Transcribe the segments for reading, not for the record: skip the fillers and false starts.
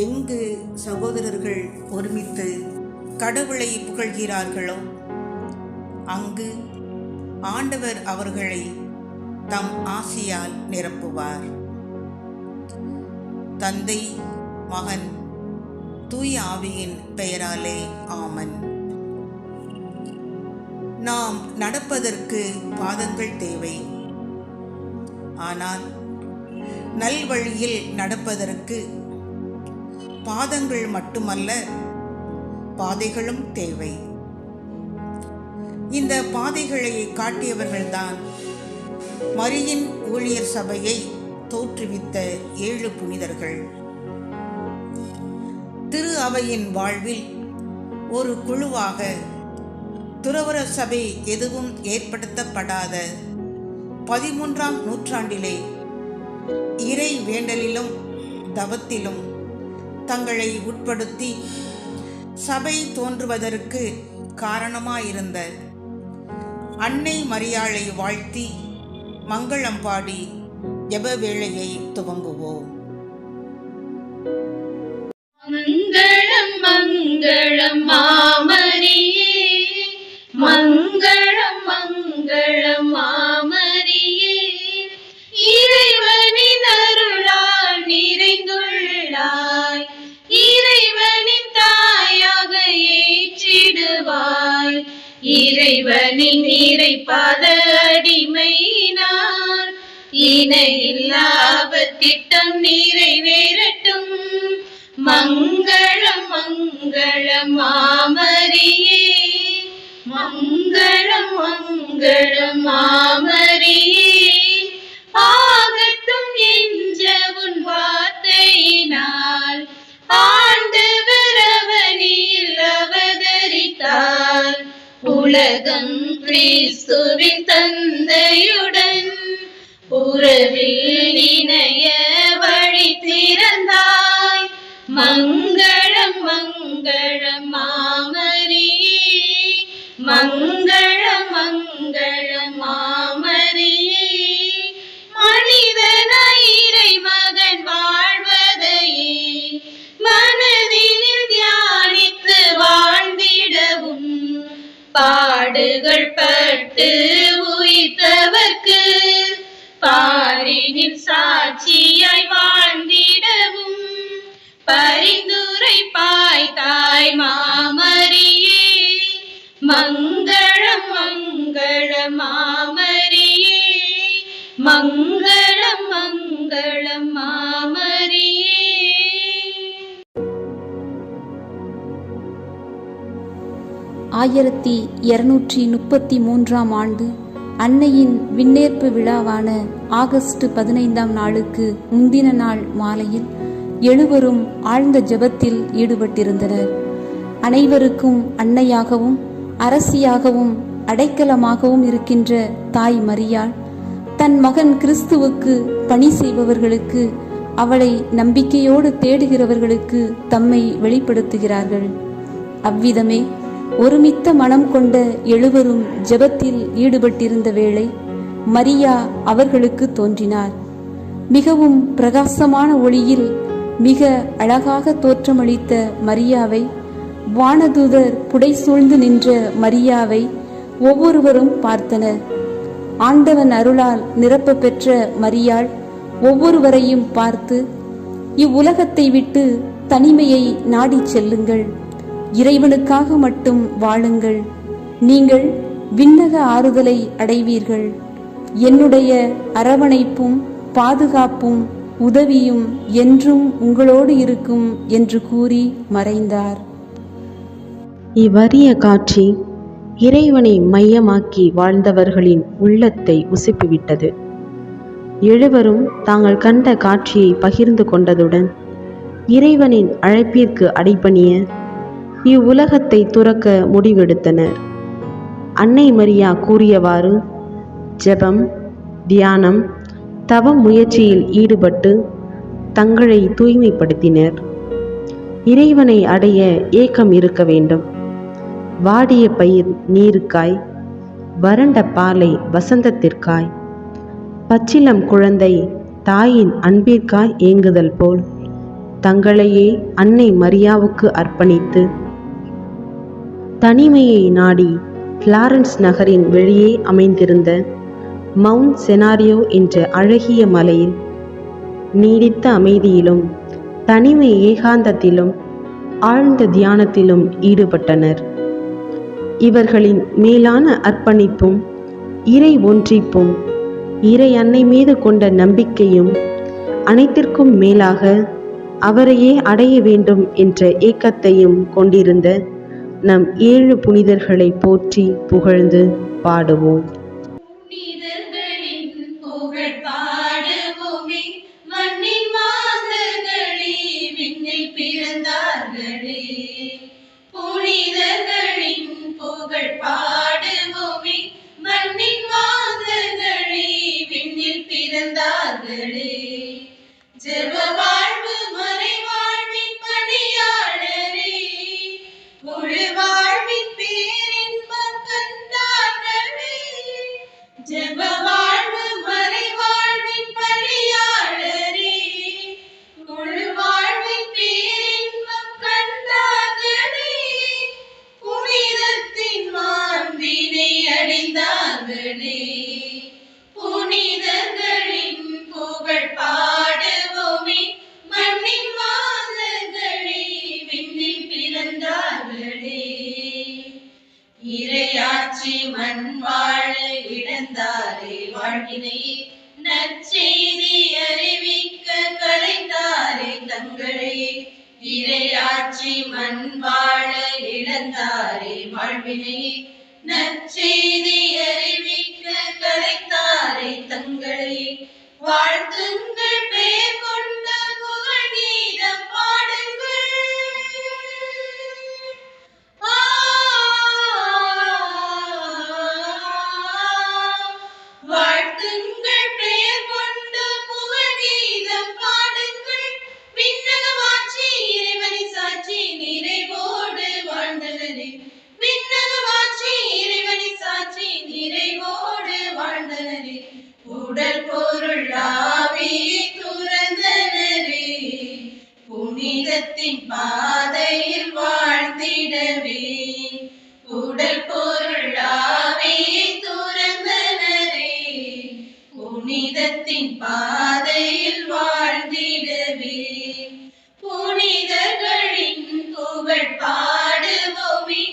எங்கு சகோதரர்கள் ஒருமித்து கடவுளை புகழ்கிறார்களோ அங்கு ஆண்டவர் அவர்களை தம் ஆசியால் நிரப்புவார். தந்தை, மகன், தூய ஆவியின் பெயராலே ஆமன். நாம் நடப்பதற்கு பாதங்கள் தேவை. ஆனால் நல்வழியில் நடப்பதற்கு பாதங்கள் மட்டுமல்ல, பாதைகளும் தேவை. இந்த பாதைகளை காட்டியவர்கள்தான் மரியின் ஊழியர் சபையை தோற்றுவித்த 7 புனிதர்கள். திரு அவையின் வாழ்வில் ஒரு குழுவாக துறவற சபை எதுவும் ஏற்படுத்தப்படாத 13ஆம் நூற்றாண்டிலே இறை வேண்டலிலும் தவத்திலும் தங்களை உட்படுத்தி சபை தோன்றுவதற்கு காரணமாயிருந்த அன்னை மரியாளை வாழ்த்தி மங்களம் பாடி ஜெப வேளையை துவங்குவோம். மங்களம் மங்களம் மாமரியே, மங்களம் மங்களம் மாமரியே, இறைவனின் அருளால் நிறைந்துள்ளாய், இறைவனின் தாயாக ஏற்றிடுவாய், இறைவனின் இறைபாத அடிமையினார் இணையில்லாத திட்டம் நிறைவேறட்டும். மங்களம் மங்களம் மாமரியே, மங்களம் மங்களம் மாமரியே, ஆகட்டும் என்ற உன் வார்த்தையினால் ஆண்டவர் அவனில் அவதரித்தார். உலகம் கிறிஸ்துவின் தந்தையுடன் உறவில் இணைய வழி திறந்தாய். மங்களம் மங்களம் மாமரியே, மங்களம் மங்களம் மாமரியே, மனிதனாய் இறைமகன் வாழ்வதையே மனதினில் தியானித்து வாழ்ந்திடவும், பாடுகள் பட்டு உயிர்த்தவர்க்கு பாரினில் சாட்சியாய் வாழ்ந்திடவும், பரிந்துரை பாய்த்தாய் மாமரியே, மங்களம் மங்களம் மாமரியே, மங்களம் மங்களம் மாமரியே. 1233ஆம் ஆண்டு அன்னையின் விண்ணேற்பு விழாவான ஆகஸ்ட் 15ஆம் நாளுக்கு முந்தின நாள் மாலையில் 7 ஆழ்ந்த ஜெபத்தில் ஈடுபட்டிருந்தனர். அனைவருக்கும் அன்னையாகவும் அரசியாகவும் அடைக்கலமாகவும் இருக்கின்ற தாய் மரியாள் தன் மகன் கிறிஸ்துவுக்கு பணி செய்பவர்களுக்கு, அவளை நம்பிக்கையோடு தேடுகிறவர்களுக்கு தம்மை வெளிப்படுத்துகிறார்கள். அவ்விதமே ஒருமித்த மனம் கொண்ட 7 ஜெபத்தில் ஈடுபட்டிருந்த வேளை மரியா அவர்களுக்கு தோன்றினார். மிகவும் பிரகாசமான ஒளியில் மிக அழகாக தோற்றமளித்த மரியாவை, வானதூதர் புடைசூழ்ந்து நின்ற மரியாவை ஒவ்வொருவரும் பார்த்தனர். ஆண்டவன் அருளால் நிரப்ப பெற்ற மரியாள் ஒவ்வொருவரையும் பார்த்து, இவ்வுலகத்தை விட்டு தனிமையை நாடிச் செல்லுங்கள், இறைவனுக்காக மட்டும் வாழுங்கள், நீங்கள் விண்ணக ஆறுதலை அடைவீர்கள், என்னுடைய அரவணைப்பும் பாதுகாப்பும் உதவியும் என்றும் உங்களோடு இருக்கும் என்று கூறி மறைந்தார். இவ்வரிய காட்சி இறைவனை மையமாக்கி வாழ்ந்தவர்களின் உள்ளத்தை உசுப்பிவிட்டது. 7 தாங்கள் கண்ட காட்சியை பகிர்ந்து கொண்டதுடன் இறைவனின் அழைப்பிற்கு அடிபணிய இவ்வுலகத்தை துறக்க முடிவெடுத்தனர். அன்னை மரியா கூறியவாறு ஜெபம், தியானம், தவம் முயற்சியில் ஈடுபட்டு தங்களை தூய்மைப்படுத்தினர். இறைவனை அடைய ஏக்கம் இருக்க வேண்டும். வாடிய பயிர் நீருக்காய், வறண்ட பாலை வசந்தத்திற்காய், பச்சிலம் குழந்தை தாயின் அன்பிற்காய் ஏங்குதல் போல் தங்களையே அன்னை மரியாவுக்கு அர்ப்பணித்து தனிமையை நாடி பிளாரன்ஸ் நகரின் வெளியே அமைந்திருந்த மவுண்ட் செனாரியோ என்ற அழகிய மலையில் நீடித்த அமைதியிலும் தனிமை ஏகாந்தத்திலும் ஆழ்ந்த தியானத்திலும் ஈடுபட்டனர். இவர்களின் மேலான அர்ப்பணிப்பும் இறை ஒன்றிப்பும் இறை அன்னை மீது கொண்ட நம்பிக்கையும் அனைத்திற்கும் மேலாக அவரையே அடைய வேண்டும் என்ற ஏக்கத்தையும் கொண்டிருந்த நம் 7 புனிதர்களை போற்றி புகழ்ந்து பாடுவோம். புனிதர்களின் புகழ் பாடுவோமே, மண்ணின் மாந்தர்களே, விண்ணில் பிறந்தார்களே. புனிதர்களின் புகழ் பாடுவோமே, மண்ணின் மாந்தர்களே, விண்ணில் பிறந்தார்களே. ஜெப வாழ்வு மறை வாழ்வின் பணியாளரே, முழு வாழ்வின் பேரின்பம் கண்டார்களே. ஜெப வாழ்வு மறை வாழ்வின் பணியாளரே, முழு வாழ்வின் பேரின்பம் கண்டார்களே. புனிதத்தின் மாண்பினை அடைந்தார்களே. புனிதர்களின் புகழ் பாடுவோமே, மண்ணின் மாந்தர்களே, விண்ணில் பிறந்தார்களே. இறையாட்சி மண் வாழ இழந்தாரே வாழ்வினை, நற்செய்தி அறிவிக்க கலைந்தாரே தங்களை. இறையாட்சி மண் வாழ இழந்தாரே வாழ்வினை, நற்செய்தி அறிவிக்க கலைத்தாரே தங்களை. வாழ்த்துங்கள் பெயர் கொண்ட புகழ் கீதம் பாடுங்கள். வாழ்த்துங்கள் பெயர் கொண்ட புகழ் கீதம் பாடுங்கள். விண்ணகமாட்சி இறைவனை சாட்சி நிறைவோடு வாழ்ந்தனரே. விண்ணகமாட்சி இறைவனை சாட்சி நிறைவோடு வாழ்ந்தனரே. உடல் பொருள் ஆவியை துறந்தனரே. புனிதத்தின் பாதையில் வாழ்ந்திடவே. உடல் பொருள் ஆவியை துறந்தனரே. புனிதத்தின் பாதையில் வாழ்ந்திடவே. புனிதர்களின் புகழ் பாடுவோமே,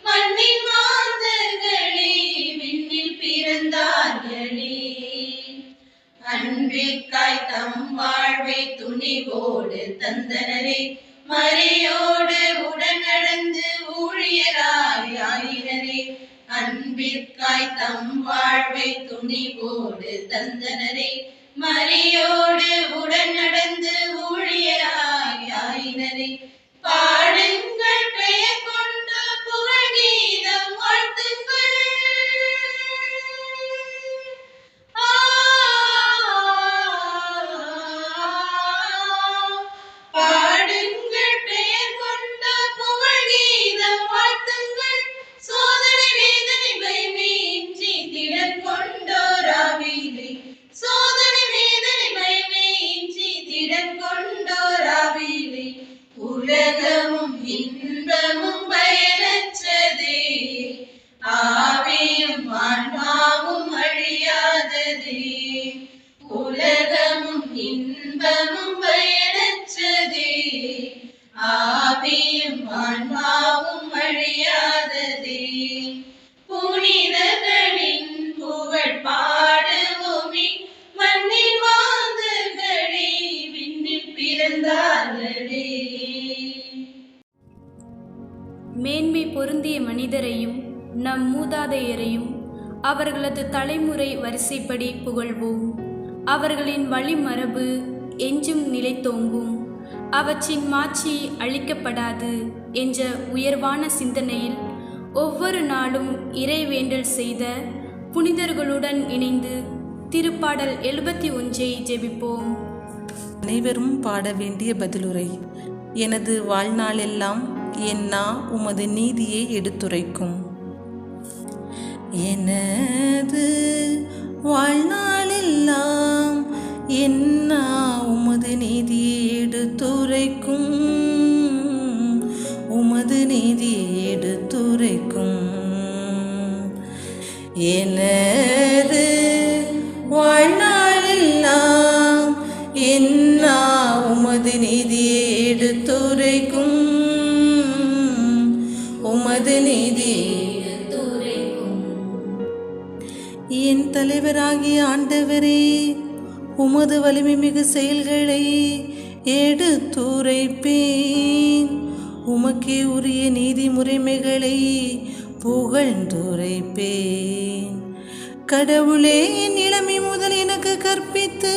மண்ணின் மாந்தர்களே, விண்ணில் பிறந்தார்களே. அன்பிற்காய் தம் வாழ்வை துணிவோடு தந்தனரே. மரியோடு உடன் நடந்து ஊழியராய் ஆயினரே. அன்பிற்காய் தம் வாழ்வை துணிவோடு தந்தனரே. மரியோடு உடன் நடந்து ஊழியராய் ஆயினரே. பாடுங்கள் பெயர் கொண்ட புகழ் கீதம் வாழ்த்துங்கள். பாடுங்கள் பெயர் கொண்ட புகழ் கீதம் வாழ்த்துங்கள். சோதனை வேதனை பயமின்றி திடன் கொண்டோராவிலே. சோதனை வேதனை பயமின்றி திடன் கொண்டோராவிலே. உலகமும் இன்பமும் பயனற்றதே. ஆவியும் ஆன்மாவும் அழியாததே. உலகமும் இன்பமும் பயனற்றதே. ஆவியும் ஆன்மாவும் அழியாததே. புனிதர்களின் புகழ் பாடுவோமே, மண்ணின் மாந்தர்களே, விண்ணில் பிறந்தார்களே. மேன்மை பொருந்திய மனிதரையும் நம் மூதாதையரையும் அவர்களது தலைமுறை வரிசைப்படி புகழ்வோம். அவர்களின் வழிமரபு என்றும் நிலைத்தோங்கும். அவற்றின் மாட்சி அழிக்கப்படாது என்ற உயர்வான சிந்தனையில் ஒவ்வொரு நாளும் இறைவேண்டல் செய்த புனிதர்களுடன் இணைந்து திருப்பாடல் 71 ஜெபிப்போம். அனைவரும் பாட வேண்டிய பதிலுரை. எனது வாழ்நாளெல்லாம் என் நா உமது நீதியை எடுத்துரைக்கும். எனது வாழ்நாளெல்லாம் என் நா உமது நீதியை எடுத்துரைக்கும். எடுத்துரைக்கும். எனது வாழ்நாளெல்லாம் என்னா உமது நீதியை எடுத்துரைக்கும். உமது நீதியை எடுத்துரைக்கும். என் தலைவராகிய ஆண்டவரே, உமது வலிமை மிகு செயல்களை எடுத்துரைப்பேன். உமக்கே உரிய நீதி முறைமைகளை புகழ்ந்துரைப்பேன். கடவுளே, என் இளமை முதல் எனக்கு கற்பித்து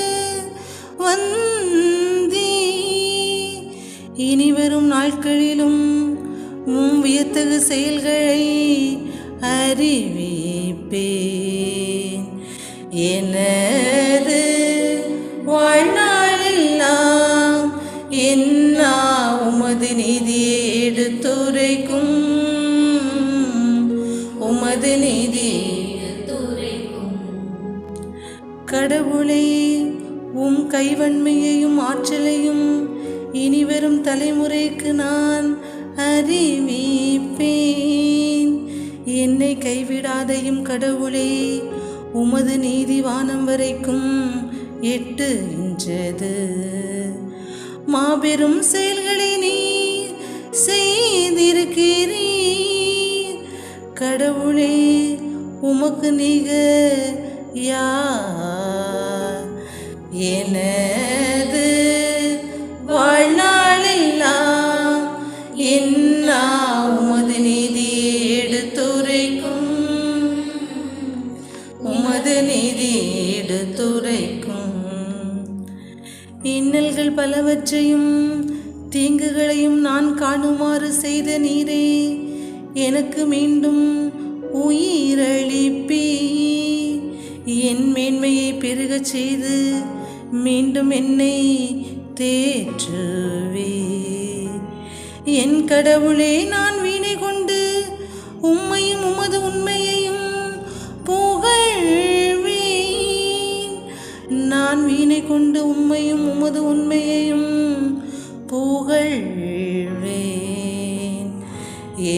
வந்தீ. இனி வரும் நாட்களிலும் வியத்தகு செயல்களை அறிவிப்பேன். எனது வாழ்நாளெல்லாம் என்னா உமது நீதியை எடுத்துரைக்கும். உமது நீதியை எடுத்துரைக்கும். கடவுளே, உம் கைவன்மையையும் ஆற்றலையும் இனிவரும் தலைமுறைக்கு நான் அறிவிப்பேன். என்னை கைவிடாதையும் கடவுளே, உமது நீதி வானம் வரைக்கும் எட்டுகின்றது. மாபெரும் செயல்களை நீர் செய்திருக்கிறீர். கடவுளே, உமக்கு நிகர் யார்? எனது வாழ்நாளெல்லாம் என்னா உமது நீதியை எடுத்துரைக்கும். உமது நீதியை எடுத்துரைக்கும். இன்னல்கள் பலவற்றையும் தீங்குகளையும் நான் காணுமாறு செய்த நீரே, எனக்கு மீண்டும் உயிரளிப்பீ. என் மேன்மையை பெருகச் செய்து மீண்டும் என்னை தேற்றுவே. என் கடவுளே, நான் வீணை கொண்டு உம்மையும் உமது உண்மையையும் புகழ்வேன். நான் வீணை கொண்டு உம்மையும் உமது உண்மையையும் புகழ்வேன்.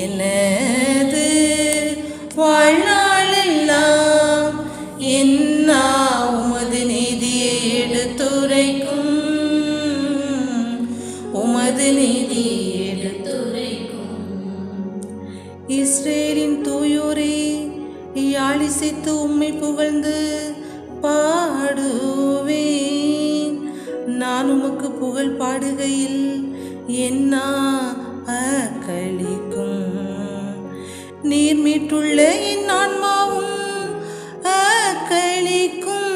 எனது வாழ்நாளெல்லாம் என்னா உமது நீதியை எடுத்துரைக்கும். உமது நீதியை எடுத்துரைக்கும். இஸ்ரேலின் தூயோரே, யாழிசைத்து உம்மை புகழ்ந்து பாடுவேன். நான் உமக்கு புகழ் பாடுகையில் என்னா அக்களிக்கும். நீர் மீட்டுள்ள என் ஆன்மாவும் அக்களிக்கும்.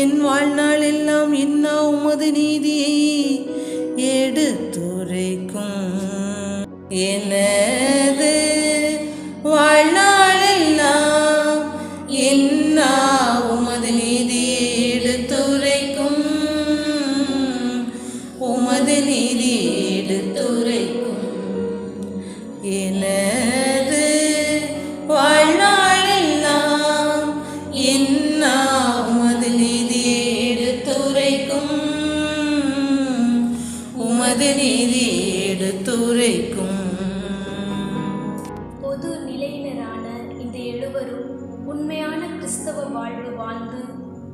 என் வாழ்நாள் எல்லாம் என்னா உமது நீதியை எடுத்துரைக்கும். எனது வாழ்நாளெல்லாம் என்னா உமது நீதியை எடுத்துரைக்கும். உமது நீதியை எடுத்துரைக்கும். எனது வாழ்நாளெல்லாம் என்னா உமது நீதியை எடுத்துரைக்கும். உமது நீதியை எடுத்துரைக்கும். பொது நிலையினரான இந்த எழுவரும் உண்மையான கிறிஸ்தவ வாழ்வு வாழ்ந்து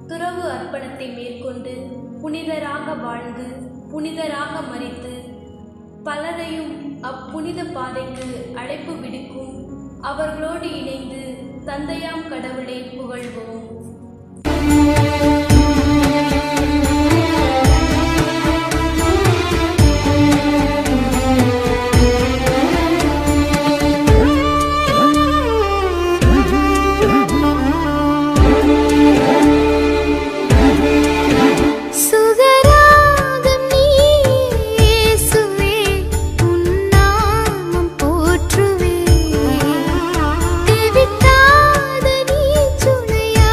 துறவு அர்ப்பணத்தை மேற்கொண்டு புனிதராக வாழ்ந்து புனிதராக மரித்து பலரையும் அப்புனித பாதைக்கு அழைப்பு விடுக்கும் அவர்களோடு இணைந்து தந்தையாம் கடவுளை புகழ்வோம். தேவிட்டாத நீ துணையா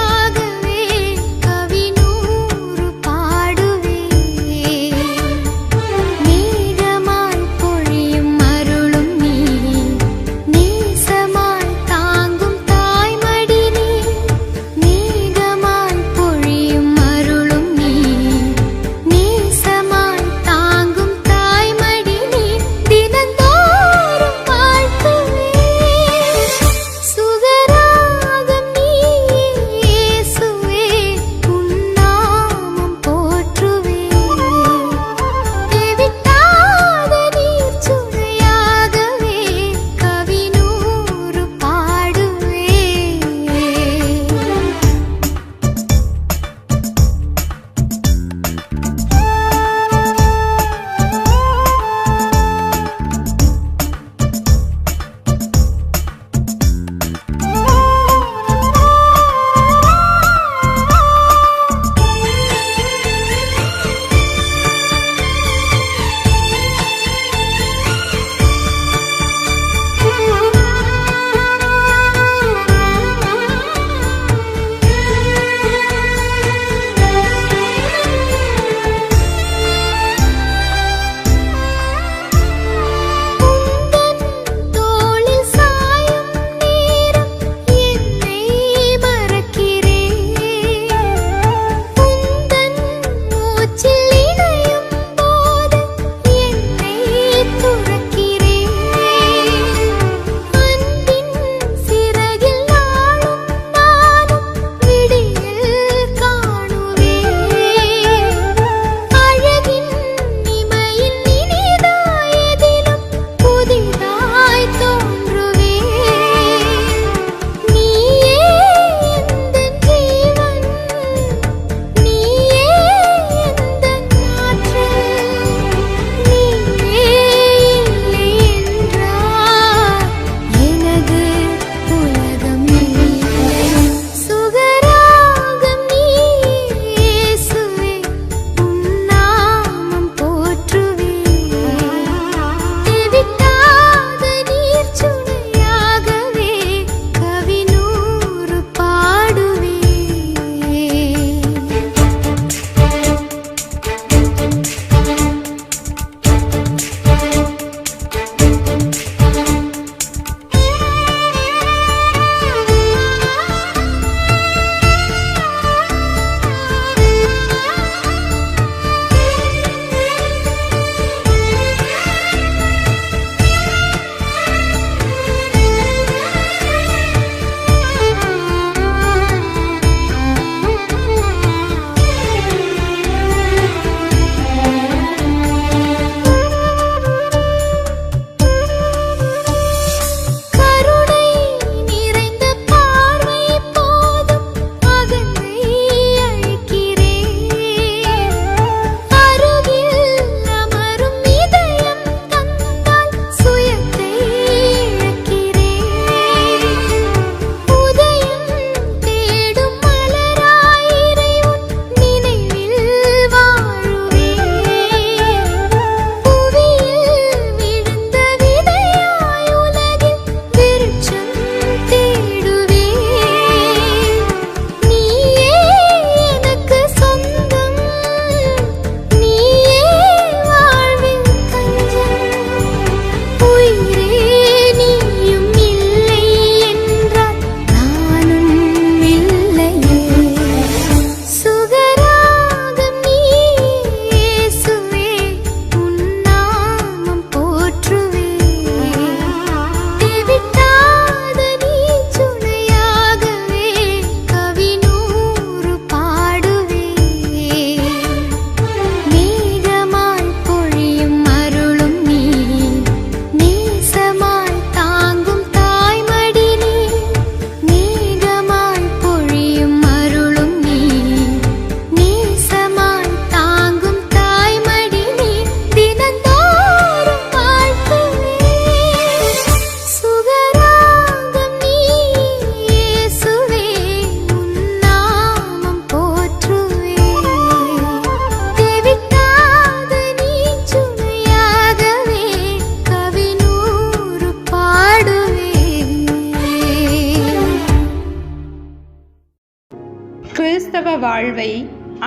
வாழ்வை,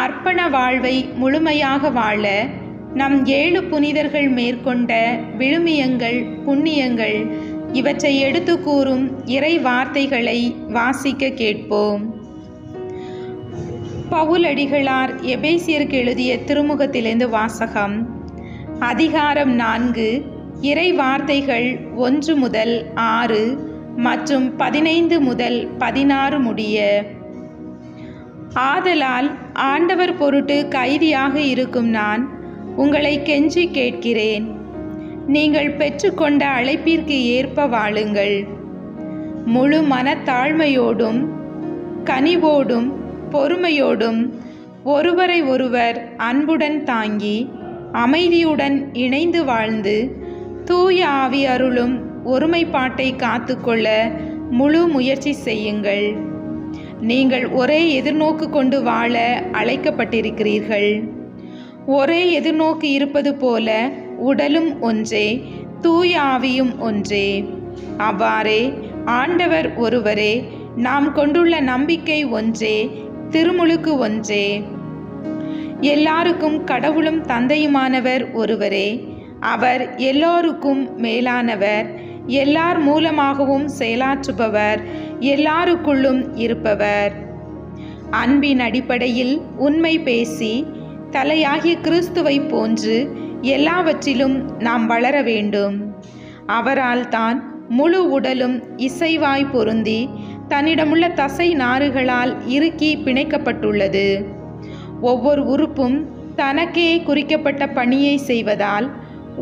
அர்ப்பண வாழ்வை முழுமையாக வாழ நம் 7 புனிதர்கள் மேற்கொண்ட விழுமியங்கள், புண்ணியங்கள் இவற்றை எடுத்து கூறும் இறை வார்த்தைகளை வாசிக்க கேட்போம். பவுலடிகளார் எபேசியருக்கு எழுதிய திருமுகத்திலிருந்து வாசகம். அதிகாரம் 4, இறை வார்த்தைகள் 1 முதல் 6 மற்றும் 15 முதல் 16 முடிய. ஆதலால் ஆண்டவர் பொருட்டு கைதியாக இருக்கும் நான் உங்களை கெஞ்சி கேட்கிறேன், நீங்கள் பெற்றுக்கொண்ட அழைப்பிற்கு ஏற்ப வாழுங்கள். முழு மனத்தாழ்மையோடும் கனிவோடும் பொறுமையோடும் ஒருவரை ஒருவர் அன்புடன் தாங்கி அமைதியுடன் இணைந்து வாழ்ந்து தூய ஆவி அருளும் ஒருமைப்பாட்டை காத்துக்கொள்ள முழு முயற்சி செய்யுங்கள். நீங்கள் ஒரே எதிர்நோக்கு கொண்டு வாழ அழைக்கப்பட்டிருக்கிறீர்கள். ஒரே எதிர்நோக்கு இருப்பது போல உடலும் ஒன்றே, தூய ஆவியும் ஒன்றே. அவ்வாறே ஆண்டவர் ஒருவரே, நாம் கொண்டுள்ள நம்பிக்கை ஒன்றே, திருமுழுக்கு ஒன்றே. எல்லாருக்கும் கடவுளும் தந்தையுமானவர் ஒருவரே. அவர் எல்லோருக்கும் மேலானவர், எல்லார் மூலமாகவும் செயலாற்றுபவர், எல்லாருக்குள்ளும் இருப்பவர். அன்பின் அடிப்படையில் உண்மை பேசி தலையாகிய கிறிஸ்துவை போன்று எல்லாவற்றிலும் நாம் வளர வேண்டும். அவரால் தான் முழு உடலும் இசைவாய் பொருந்தி தன்னிடமுள்ள தசை நாறுகளால் இறுக்கி பிணைக்கப்பட்டுள்ளது. ஒவ்வொரு உறுப்பும் தனக்கே குறிக்கப்பட்ட பணியை செய்வதால்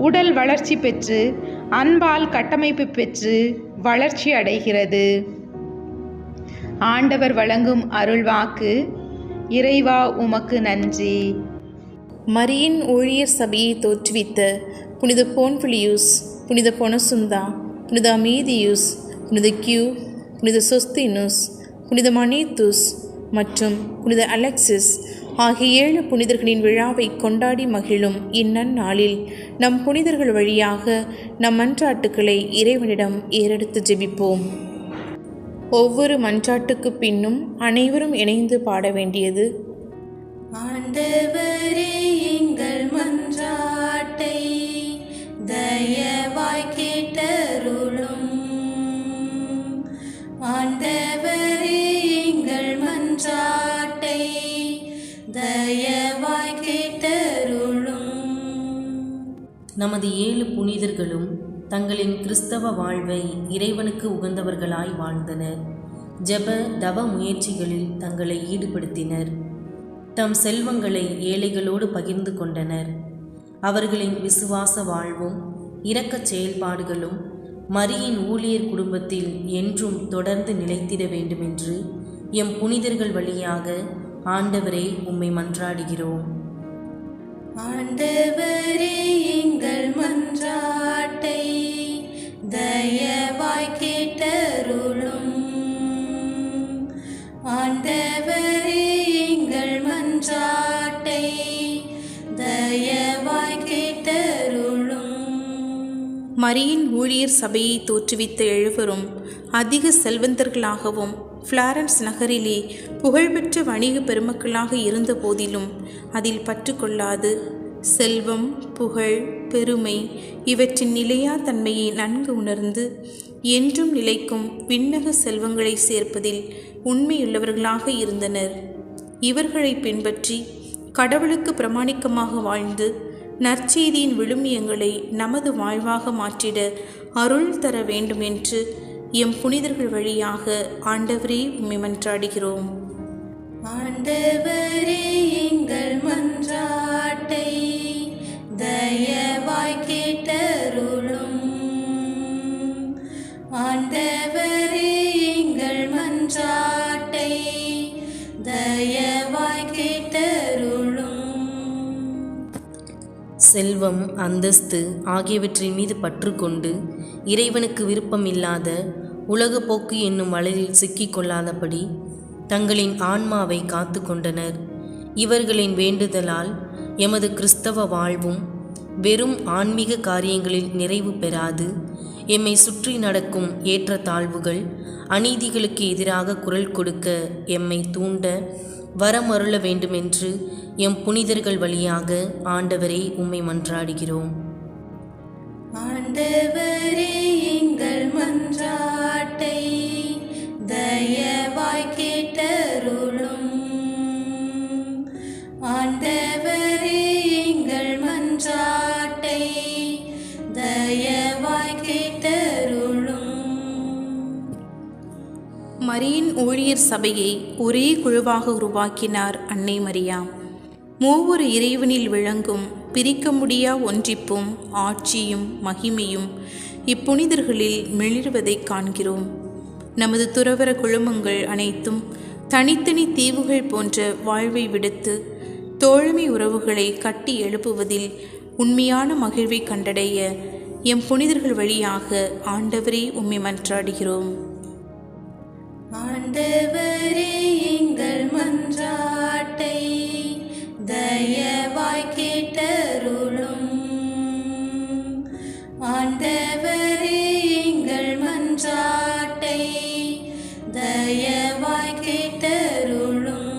உடல் வளர்ச்சி பெற்று அன்பால் கட்டமைப்பு பெற்று வளர்ச்சி அடைகிறது. ஆண்டவர் வழங்கும் அருள்வாக்கு. இறைவா உமக்கு நன்றி. மரியின் ஊழியர் சபையை தோற்றுவித்த புனித போன்பிலியூஸ், புனித பொனசுந்தா, புனித அமீதியூஸ், புனித கியூ, புனித சொஸ்தினுஸ், புனித மனீத்துஸ் மற்றும் புனித அலெக்சிஸ் ஆகிய 7 புனிதர்களின் விழாவை கொண்டாடி மகிழும் இந்நன்னாளில் நம் புனிதர்கள் வழியாக நம் மன்றாட்டுக்களை இறைவனிடம் ஏறெடுத்து ஜெபிப்போம். ஒவ்வொரு மன்றாட்டுக்கு பின்னும் அனைவரும் இணைந்து பாட வேண்டியது: ஆண்டவரே எங்கள் மன்றாட்டை தயவாய் கேட்டருளும். ஆண்டவரே எங்கள் மன்றாட்டை தயவாய் கேட்டருளும். நமது 7 புனிதர்களும் தங்களின் கிறிஸ்தவ வாழ்வை இறைவனுக்கு உகந்தவர்களாய் வாழ்ந்தனர். ஜெப தவ முயற்சிகளில் தங்களை ஈடுபடுத்தினர். தம் செல்வங்களை ஏழைகளோடு பகிர்ந்து கொண்டனர். அவர்களின் விசுவாச வாழ்வும் இரக்கச் செயல்பாடுகளும் மரியின் ஊழியர் குடும்பத்தில் என்றும் தொடர்ந்து நிலைத்திட வேண்டுமென்று எம் புனிதர்கள் வழியாக ஆண்டவரே உம்மை மன்றாடுகிறோம். ஆண்டவரே எங்கள் மன்றாட்டை தயவாய் கேட்டருளும். ஆண்டவரே எங்கள் மன்றாட்டை தயவாய் கேட்டருளும். மரியின் ஊழியர் சபையை தோற்றுவித்த 7வரும் அதிக செல்வந்தர்களாகவும் ஃப்ளாரன்ஸ் நகரிலே புகழ்பெற்ற வணிக பெருமக்களாக இருந்த போதிலும் அதில் பற்றுக்கொள்ளாது செல்வம், புகழ், பெருமை இவற்றின் நிலையா தன்மையை நன்கு உணர்ந்து என்றும் நிலைக்கும் விண்ணக செல்வங்களை சேர்ப்பதில் உண்மையுள்ளவர்களாக இருந்தனர். இவர்களை பின்பற்றி கடவுளுக்கு பிரமாணிக்கமாக வாழ்ந்து நற்செய்தியின் விழுமியங்களை நமது வாழ்வாக மாற்றிட அருள் தர வேண்டும் என்று எம் புனிதர்கள் வழியாக ஆண்டவரே உம்மை மன்றாடுகிறோம். ஆண்டவரே எங்கள் மன்றாட்டை தயவாய் கேட்டருளும். ஆண்டவரே எங்கள் மன்றாட்டை தயவாய் கேட்டருளும். செல்வம், அந்தஸ்து ஆகியவற்றின் மீது பற்று கொண்டு இறைவனுக்கு விருப்பமில்லாத உலக போக்கு என்னும் வலையில் சிக்கிக்கொள்ளாதபடி தங்களின் ஆன்மாவை காத்து கொண்டனர். இவர்களின் வேண்டுதலால் எமது கிறிஸ்தவ வாழ்வும் வெறும் ஆன்மீக காரியங்களில் நிறைவு பெறாது எம்மை சுற்றி நடக்கும் ஏற்றத்தாழ்வுகள், அநீதிகளுக்கு எதிராக குரல் கொடுக்க எம்மை தூண்ட வரமருள வேண்டுமென்று எம் புனிதர்கள் வழியாக ஆண்டவரே உம்மை மன்றாடுகிறோம். ஆண்டவரே எங்கள் மன்றாட்டை தயவாய் கேட்டருளும். ஆண்டவரே எங்கள் மன்றாட்டை தயவாய் கேட்டருளும். மரியின் ஊழியர் சபையை ஒரே குழுவாக உருவாக்கினார் அன்னை மரியா. மூவொரு இறைவனில் விளங்கும் பிரிக்க முடியா ஒன்றிப்பும் ஆட்சியும் மகிமையும் இப்புனிதர்களில் மிளிர்வதைக் காண்கிறோம். நமது துறவற குழுமங்கள் அனைத்தும் தனித்தனி தீவுகள் போன்ற வாழ்வை விடுத்து தோழமை உறவுகளை கட்டி எழுப்புவதில் உண்மையான மகிழ்வை கண்டடைய எம் புனிதர்கள் வழியாக ஆண்டவரே உம்மை மன்றாடுகிறோம். ஆண்டவரே எங்கள் மன்றாட்டை தயவாய் கேட்டருளும். ஆண்டவரே எங்கள் மன்றாட்டை தயவாய் கேட்டருளும்.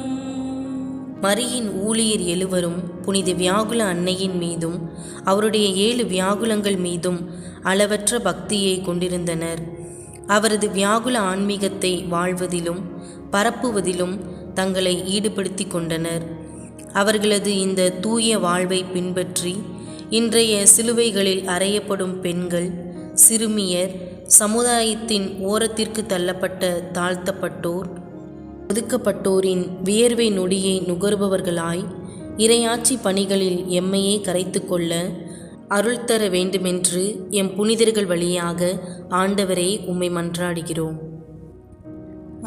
மரியின் ஊழியர் எழுவரும் புனித வியாகுல அன்னையின் மீதும் அவருடைய 7 வியாகுலங்கள் மீதும் அளவற்ற பக்தியை கொண்டிருந்தனர். அவரது வியாகுல ஆன்மீகத்தை வாழ்வதிலும் பரப்புவதிலும் தங்களை ஈடுபடுத்தி கொண்டனர். அவர்களது இந்த தூய வாழ்வை பின்பற்றி இன்றைய சிலுவைகளில் அறையப்படும் பெண்கள், சிறுமியர், சமுதாயத்தின் ஓரத்திற்கு தள்ளப்பட்ட தாழ்த்தப்பட்டோர், ஒதுக்கப்பட்டோரின் வியர்வை நொடியை நுகர்பவர்களாய் இறையாட்சி பணிகளில் எம்மையே கரைத்து கொள்ள அருள் தர வேண்டுமென்று எம் புனிதர்கள் வழியாக ஆண்டவரே உம்மை மன்றாடுகிறோம்.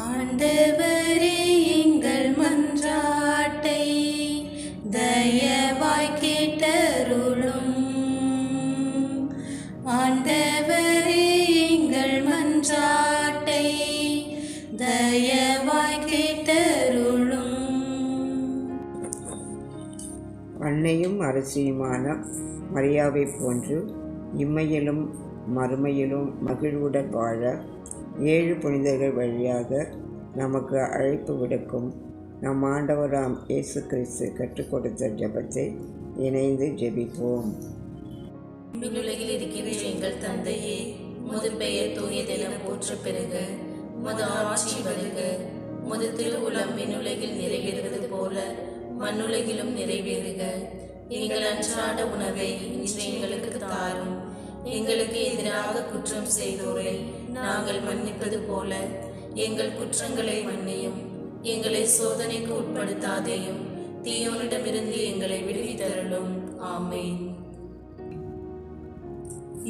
ஆண்டவரே எங்கள் மன்றாட்டை தயவாய் கேட்டருளும். ஆண்டவரே எங்கள் மன்றாட்டை தயவாய் கேட்டருளும். அன்னையும் அரசியுமான மரியாவை போன்று இம்மையிலும் மறுமையிலும் மகிழ்வுடன் வாழ 7 புனிதர்கள் வழியாக நமக்கு அழைப்பு விடுக்கும் நம் ஆண்டவராம் இயேசு கிறிஸ்து கற்றுக் கொடுத்த ஜெபத்தை இணைந்து ஜெபிப்போம். விண்ணுலகில் இருக்கின்ற எங்கள் தந்தையே, உமது பெயர் தூயதென போற்ற பெறுக. உமது ஆட்சி வருக. உமது திருவுளம் விண்ணுலகில் நிறைவேறுவது போல மண்ணுலகிலும் நிறைவேறுக. எங்கள் அன்றாட உணவை இன்று எங்களுக்கு தாரும். எங்களுக்கு எதிராக குற்றம் செய்தோரை நாங்கள் மன்னிப்பது போல எங்கள் குற்றங்களை மன்னியும். எங்களை சோதனைக்கு உட்படுத்தாதேயும், தீயோனிடமிருந்து எங்களை விடுவித்தருளும். ஆமென்.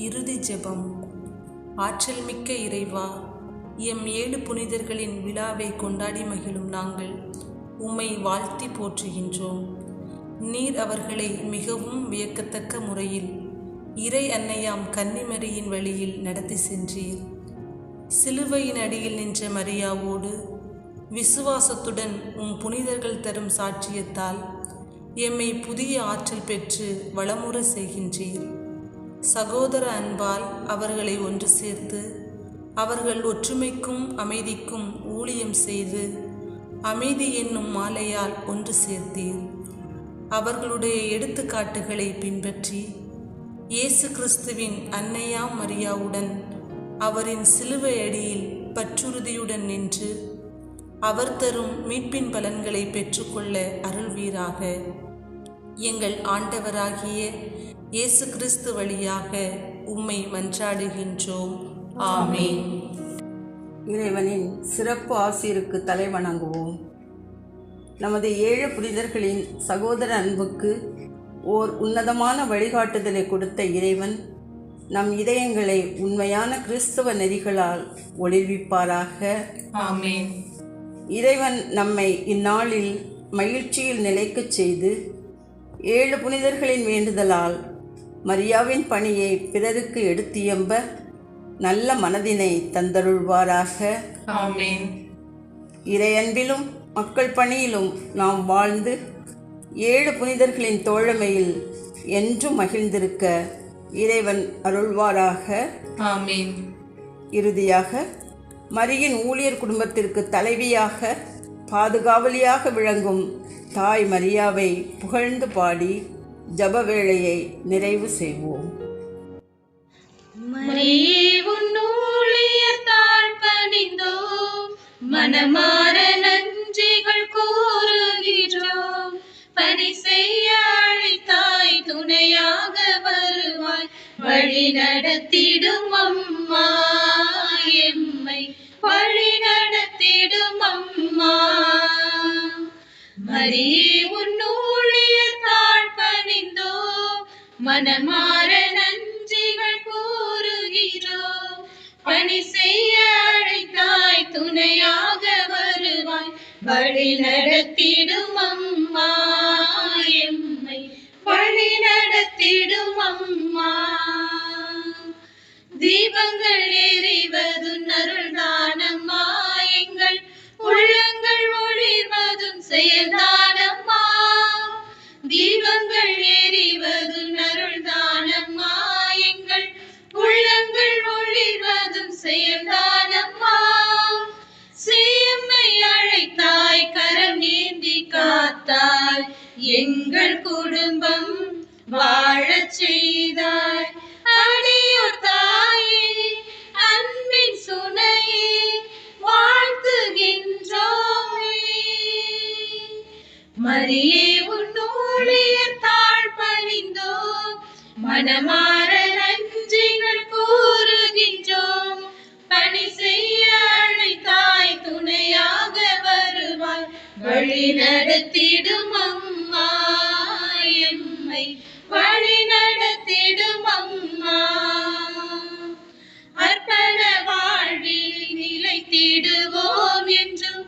இறுதி ஜெபம். ஆற்றல் மிக்க இறைவா, எம் 7 புனிதர்களின் விழாவை கொண்டாடி மகிழும் நாங்கள் உம்மை வாழ்த்தி போற்றுகின்றோம். நீர் அவர்களை மிகவும் வியக்கத்தக்க முறையில் இறை அன்னையாம் கன்னிமரியின் வழியில் நடத்தி சென்றீர். சிலுவையின் அடியில் நின்ற மரியாவோடு விசுவாசத்துடன் உம் புனிதர்கள் தரும் சாட்சியத்தால் எம்மை புதிய ஆற்றல் பெற்று வளமுற செய்கின்றீர். சகோதர அன்பால் அவர்களை ஒன்று சேர்த்து அவர்கள் ஒற்றுமைக்கும் அமைதிக்கும் ஊழியம் செய்து அமைதி என்னும் மாலையால் ஒன்று சேர்த்தீர். அவர்களுடைய எடுத்துக்காட்டுகளை பின்பற்றி இயேசு கிறிஸ்துவின் அன்னையாம் மரியாவுடன் அவரின் சிலுவை அடியில் பற்றுறுதியுடன் நின்று அவர் தரும் மீட்பின் பலன்களை பெற்றுக்கொள்ள அருள்வீராக. எங்கள் ஆண்டவராகிய இயேசு கிறிஸ்து வழியாக உம்மை மன்றாடுகின்றோம். ஆமென். இறைவனின் சிறப்பு ஆசீருக்கு தலை வணங்குவோம். நமது 7 புனிதர்களின் சகோதர அன்புக்கு ஓர் உன்னதமான வழிகாட்டுதலை கொடுத்த இறைவன் நம் இதயங்களை உண்மையான கிறிஸ்தவ நெறிகளால் ஒளிர்விப்பாராக. ஆமென். இறைவன் நம்மை இந்நாளில் மகிழ்ச்சியில் நிலைக்கச் செய்து 7 புனிதர்களின் வேண்டுதலால் மரியாவின் பணியை பிறருக்கு எடுத்தியம்ப நல்ல மனதினை தந்தருள்வாராக. ஆமென். இறையன்பிலும் மக்கள் பணியிலும் நாம் வாழ்ந்து 7 புனிதர்களின் தோழமையில் என்றும் மகிழ்ந்திருக்க இறைவன் அருள்வாராக. ஆமென். இறுதியாக மரியின் ஊழியர் குடும்பத்திற்கு தலைவியாக பாதுகாவலியாக விளங்கும் தாய் மரியாவை புகழ்ந்து பாடி ஜப வேளையை நிறைவு செய்வோம். மரியே உன் ஊழியத்தால் பணிந்தோம், மனமார நன்றிகள் கூறுகிறோம். பணி செய்ய அழைத்தாய், துணையாக வருவாய், வழி நடத்திடும் அம்மா எம்மை, வழி நடத்திடும் அம்மா. மரியே உன் ஊழியத்தால் பணிந்தோம், மனமார நன்றிகள் கூறுகிறோம். பணி செய்ய அழைத்தாய், துணையாக வருவாய், வழி நடத்திடும் அம்மா எம்மை, வழி நடத்திடும் அம்மா. தீபங்கள் எரிவதும் அருள்தானம்மா, எங்கள் உள்ளங்கள் ஒளிர்வதும் செயல்தானம்மா. தீபங்கள் எரிவதும் அருள்தானம்மா, எங்கள் உள்ளங்கள் ஒளிர்வதும் செயல்தானம்மா. சீமை அழைத்தாய், கரம் நீந்தி காத்தாய், எங்கள் குடும்பம் வாழச் செய்தாய். அடியோர் தாயே, அன்பின் சுனையே, வாழ்த்துகின்றோமே. மரியே உன் ஊழியத்தால் பணிந்தோம், மனமார நன்றிகள் கூறுகின்றோம். பணி செய்ய அழைத்தாய், துணையாக வருவாய், வழி நடத்திடும் அம்மா எம்மை, வழி நடத்திடும் அம்மா. அர்ப்பண வாழ்வில் நிலைத்திடுவோம் என்றும்,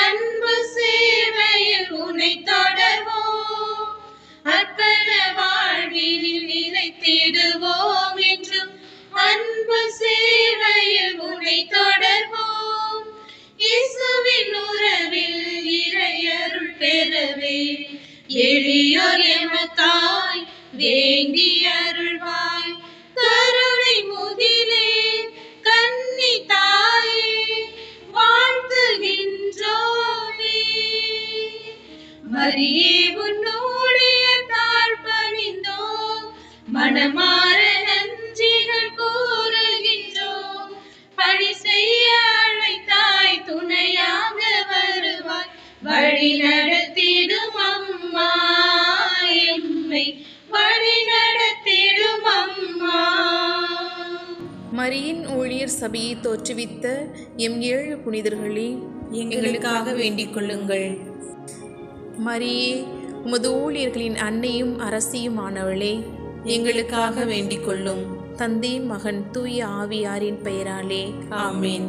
அன்பு சேவையில் உன்னை தொடர்வோம். அர்ப்பண வாழ்வில் நிலைத்திடுவோம் என்றும், அன்பு சேவையில் உன்னை தொடர்வோம். இயேசுவின் உறவில் இறையருள் பெறவே, எளியோர் எமக்காய் வேண்டி அருள்வாய். கருணை முகிலே, கன்னி தாயே, வாழ்த்துகின்றோமே. மரியே உன் ஊழியத்தால் பணிந்தோம், மனமார நன்றிகள் கூறுகின்றோம். பணி செய்ய அழைத்தாய், துணையாக வருவாய், வழி நடத்திடும் அம்மா எம்மை, வழி நடத்திடும் அம்மா. மரியின் ஊழியர் சபையை தோற்றுவித்த எம் 7 புனிதர்களே, எங்களுக்காக வேண்டிக் கொள்ளுங்கள். மரியே, உமது ஊழியர்களின் அன்னையும் அரசியும் ஆனவளே, எங்களுக்காக வேண்டிக் கொள்ளும். தந்தை, மகன், தூய ஆவியாரின் பெயராலே ஆமேன்.